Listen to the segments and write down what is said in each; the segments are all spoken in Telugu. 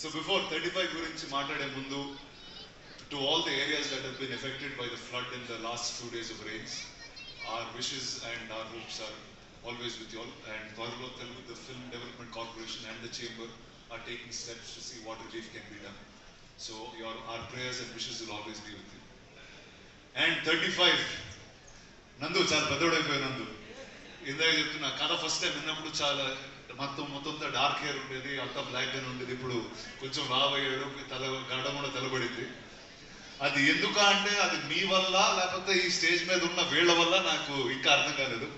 So before 35 గురించి మాట్లాడే ముందు, to all the areas that have been affected by the flood in the last 2 days of rains, our wishes and our hopes are always with you all. And త్వరలో Telugu, the Film Development Corporation and the Chamber are taking steps to see what relief can be done. So our prayers and wishes will always be with you. And 35, నందు చాలా పెద్దోడైపోయి నందు. ఇందాక చెప్తున్నా కథ ఫస్ట్ టైం విన్నప్పుడు చాలా మొత్తం డార్క్ హెయిర్ ఉండేది, అంతా బ్లాక్ గానే ఉండేది. ఇప్పుడు కొంచెం రాబోయాడు, గడ్డ కూడా తెలబడింది. అది ఎందుకు అంటే అది మీ వల్ల లేకపోతే ఈ స్టేజ్ మీద ఉన్న వీళ్ళ వల్ల నాకు ఇంకా అర్థం కాలేదు.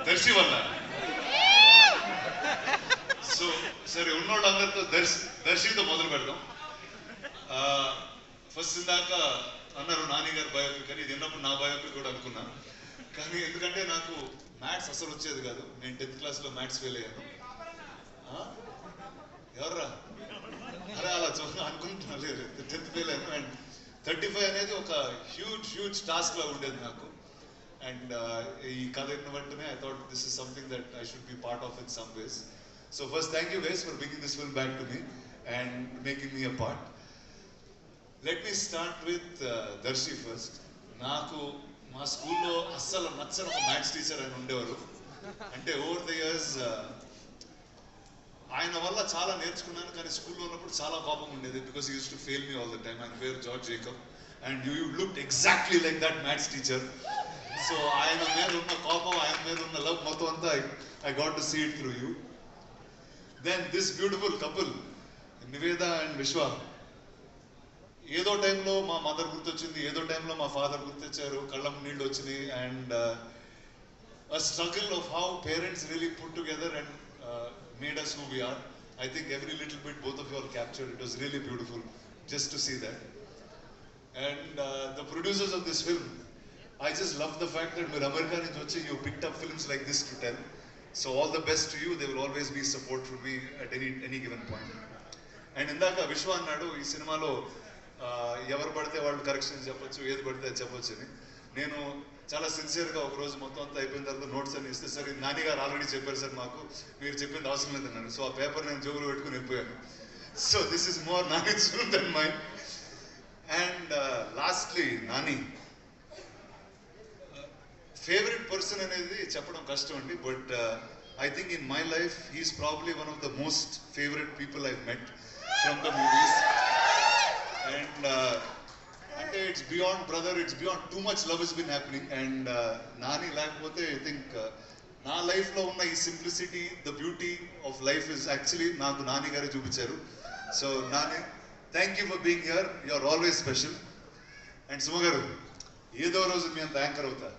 దర్శి వల్ల. సో సరే, ఉన్నోళ్ళందరితో దర్శితో మొదలు పెడదాం. ఫస్ట్ ఇందాక అన్నారు నాని గారు బయోపిక్ అని. ఇది విన్నప్పుడు నా బయోపిక్ కూడా అనుకున్నా, కానీ ఎందుకంటే నాకు మ్యాథ్స్ అసలు వచ్చేది కాదు. నేను 10th క్లాస్లో మ్యాథ్స్ ఫెయిల్ అయ్యాను. ఎవర్రా అరే అలా అనుకుంటున్నా, లేదు 10th ఫెయిల్ అయ్యాను. అండ్ 35 అనేది ఒక హ్యూజ్ టాస్క్ లా ఉండేది నాకు. అండ్ ఈ కథ విన్న వెంటనే I thought this is something that I should be part of in some ways. So first thank you guys for bringing this film back to me and making me a part. Let me start with Darshi first. నాకు మా స్కూల్లో అస్సలు నచ్చని ఒక మ్యాథ్స్ టీచర్ ఆయన ఉండేవారు. అంటే ఓవర్ ద ఇయర్స్ ఆయన వల్ల చాలా నేర్చుకున్నాను, కానీ స్కూల్లో ఉన్నప్పుడు చాలా కోపం ఉండేది. Because use to fail me all the time. ఆయన పేరు George Jacob and you looked exactly like that maths teacher. So ఆయన మీద ఉన్న కోపం, ఆయన మీద ఉన్న లవ్ మొత్తం అంతా I got to see it through you. Then this beautiful couple Nivetha and Vishwa. ఏదో టైంలో మా మదర్ గుర్తొచ్చింది, ఏదో టైంలో మా ఫాదర్ గుర్తొచ్చారు, కళ్ళం నీళ్ళు వచ్చినాయి. And a struggle of how parents really put together and made us who we are. I think every little bit both of you all captured. It was really beautiful just to see that. And the producers of this film, I just love the fact that మీరు అమెరికా నుంచి వచ్చి you picked up films like this to tell. So all the best to you. There will always be support from me at any given point. And ఇందాక విశ్వ అన్నాడు ఈ సినిమాలో ఎవరు పడితే వాళ్ళు కరెక్షన్ చెప్పొచ్చు, ఏది పడితే అది చెప్పొచ్చు అని. నేను చాలా సిన్సియర్గా ఒకరోజు మొత్తం అంతా అయిపోయిన తర్వాత నోట్స్ అని ఇస్తే, సార్ నాని గారు ఆల్రెడీ చెప్పారు సార్, మాకు మీరు చెప్పింది అవసరం లేదన్నాను. సో ఆ పేపర్ నేను జోబులో పెట్టుకుని వెళ్ళిపోయాను. సో దిస్ ఇస్ మోర్ నాని's film than mine. And lastly Nani favourite person అనేది చెప్పడం కష్టం అండి. But I think in my life he's probably one of the most favourite people I've met from the movies. And అంటే it's beyond brother, it's beyond too much love is been happening. And Nani లేకపోతే ఐ థింక్ నా లైఫ్లో ఉన్న ఈ simplicity, the beauty of life is actually నాకు నాని గారే చూపించారు. So Nani, thank you for being here, you are always special. And Suma garu, ఏదో రోజు మీ అంత యాంకర్ అవుతా.